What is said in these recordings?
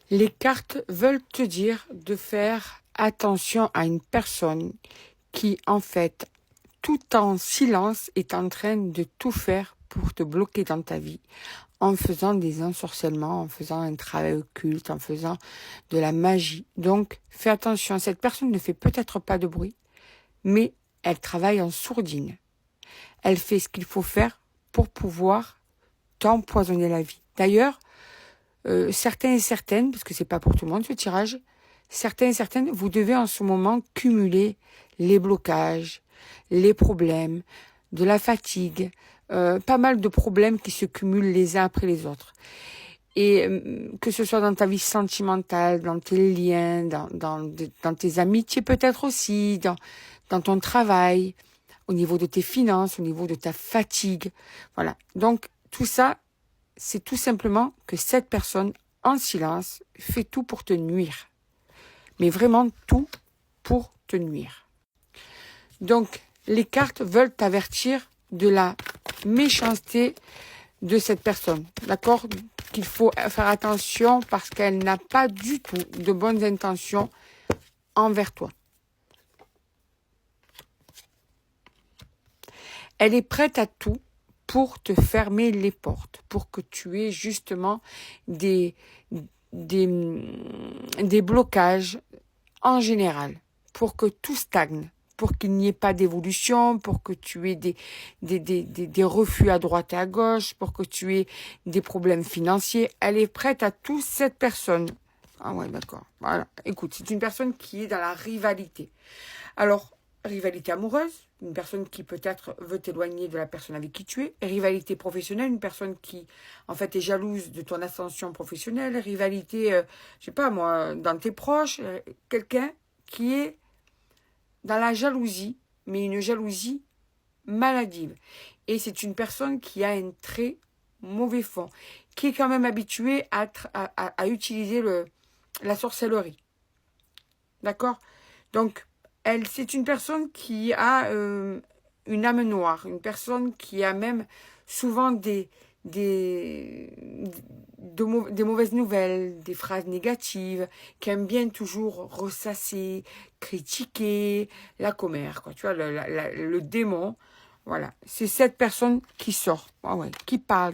Les cartes veulent te dire de faire attention à une personne qui, en fait, tout en silence, est en train de tout faire pour te bloquer dans ta vie, en faisant des ensorcellements, en faisant un travail occulte, en faisant de la magie. Donc, fais attention, cette personne ne fait peut-être pas de bruit, mais elle travaille en sourdine. Elle fait ce qu'il faut faire pour pouvoir t'empoisonner la vie. D'ailleurs, certains et certaines, parce que c'est pas pour tout le monde ce tirage, certains et certaines, vous devez en ce moment cumuler les blocages, les problèmes, de la fatigue, pas mal de problèmes qui se cumulent les uns après les autres. Et que ce soit dans ta vie sentimentale, dans tes liens, dans tes amitiés peut-être aussi, dans ton travail, au niveau de tes finances, au niveau de ta fatigue. Voilà. Donc, tout ça, c'est tout simplement que cette personne, en silence, fait tout pour te nuire. Mais vraiment tout pour te nuire. Donc, les cartes veulent t'avertir de la méchanceté de cette personne. D'accord? Qu'il faut faire attention parce qu'elle n'a pas du tout de bonnes intentions envers toi. Elle est prête à tout pour te fermer les portes, pour que tu aies justement des blocages en général, pour que tout stagne, pour qu'il n'y ait pas d'évolution, pour que tu aies des refus à droite et à gauche, pour que tu aies des problèmes financiers. Elle est prête à tout, cette personne. Ah ouais, d'accord. Voilà. Écoute, c'est une personne qui est dans la rivalité. Alors, rivalité amoureuse, une personne qui peut-être veut t'éloigner de la personne avec qui tu es. Rivalité professionnelle, une personne qui, en fait, est jalouse de ton ascension professionnelle. Rivalité, je sais pas moi, dans tes proches. Quelqu'un qui est dans la jalousie, mais une jalousie maladive. Et c'est une personne qui a un très mauvais fond, qui est quand même habituée à utiliser la sorcellerie. D'accord? Donc, c'est une personne qui a une âme noire, une personne qui a même souvent des mauvaises nouvelles, des phrases négatives, qui aime bien toujours ressasser, critiquer, la commère, quoi. Tu vois, le démon. Voilà, c'est cette personne qui sort, qui parle.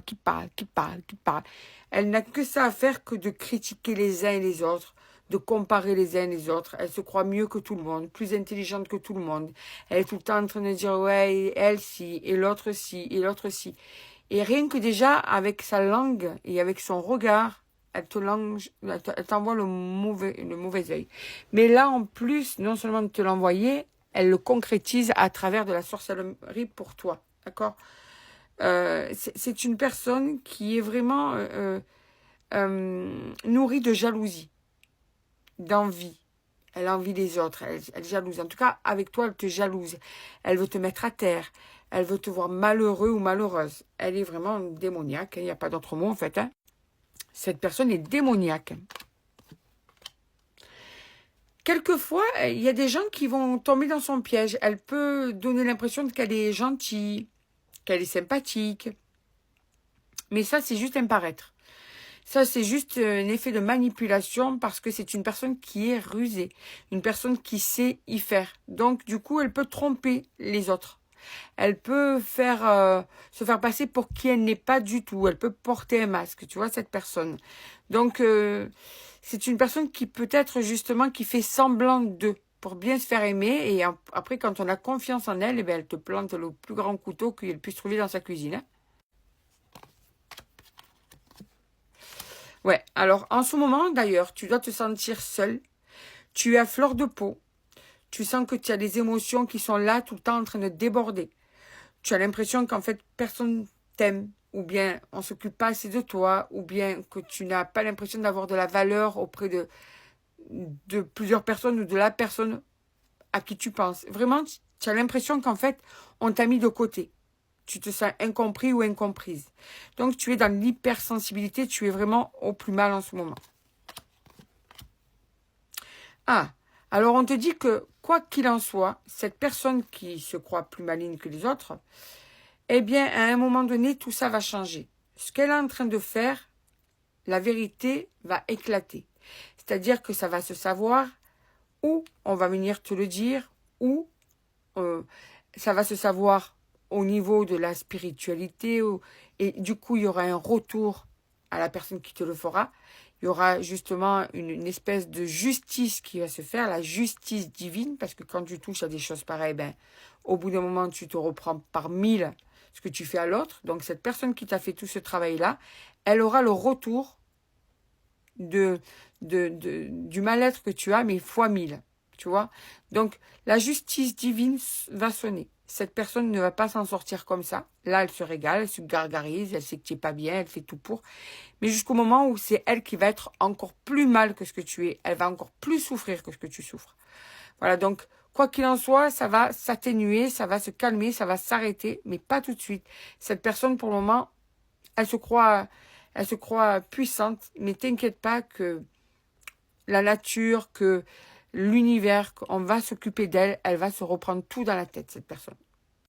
Elle n'a que ça à faire que de critiquer les uns et les autres, de comparer les uns et les autres. Elle se croit mieux que tout le monde, plus intelligente que tout le monde. Elle est tout le temps en train de dire, ouais, elle si, et l'autre si, et l'autre si. Et rien que déjà, avec sa langue et avec son regard, elle t'envoie le mauvais œil. Mais là, en plus, non seulement de te l'envoyer, elle le concrétise à travers de la sorcellerie pour toi. D'accord? C'est une personne qui est vraiment nourrie de jalousie, d'envie. Elle envie des autres, elle jalouse. En tout cas, avec toi, elle te jalouse. Elle veut te mettre à terre. Elle veut te voir malheureux ou malheureuse. Elle est vraiment démoniaque. Il n'y a pas d'autre mot, en fait. Hein. Cette personne est démoniaque. Quelquefois, il y a des gens qui vont tomber dans son piège. Elle peut donner l'impression qu'elle est gentille, qu'elle est sympathique. Mais ça, c'est juste un paraître. Ça, c'est juste un effet de manipulation parce que c'est une personne qui est rusée. Une personne qui sait y faire. Donc, du coup, elle peut tromper les autres. Elle peut se faire passer pour qui elle n'est pas du tout. Elle peut porter un masque, tu vois, cette personne. Donc, c'est une personne qui peut-être justement qui fait semblant d'eux pour bien se faire aimer. Et après, quand on a confiance en elle, eh bien, elle te plante le plus grand couteau qu'elle puisse trouver dans sa cuisine. Hein. Ouais, alors en ce moment d'ailleurs, tu dois te sentir seule. Tu es à fleur de peau. Tu sens que tu as des émotions qui sont là tout le temps en train de déborder. Tu as l'impression qu'en fait personne t'aime, ou bien on s'occupe pas assez de toi, ou bien que tu n'as pas l'impression d'avoir de la valeur auprès de plusieurs personnes ou de la personne à qui tu penses. Vraiment, tu as l'impression qu'en fait on t'a mis de côté. Tu te sens incompris ou incomprise. Donc, tu es dans l'hypersensibilité. Tu es vraiment au plus mal en ce moment. Ah, alors on te dit que, quoi qu'il en soit, cette personne qui se croit plus maligne que les autres, eh bien, à un moment donné, tout ça va changer. Ce qu'elle est en train de faire, la vérité va éclater. C'est-à-dire que ça va se savoir, ou on va venir te le dire, ou ça va se savoir au niveau de la spiritualité, et du coup, il y aura un retour à la personne qui te le fera. Il y aura justement une espèce de justice qui va se faire, la justice divine, parce que quand tu touches à des choses pareilles, ben, au bout d'un moment, tu te reprends par 1000 ce que tu fais à l'autre. Donc, cette personne qui t'a fait tout ce travail-là, elle aura le retour du mal-être que tu as, mais fois 1000. Tu vois? Donc, la justice divine va sonner. Cette personne ne va pas s'en sortir comme ça. Là, elle se régale, elle se gargarise, elle sait que tu n'es pas bien, elle fait tout pour. Mais jusqu'au moment où c'est elle qui va être encore plus mal que ce que tu es. Elle va encore plus souffrir que ce que tu souffres. Voilà, donc, quoi qu'il en soit, ça va s'atténuer, ça va se calmer, ça va s'arrêter, mais pas tout de suite. Cette personne, pour le moment, elle se croit puissante, mais t'inquiète pas que la nature, que l'univers, on va s'occuper d'elle, elle va se reprendre tout dans la tête, cette personne.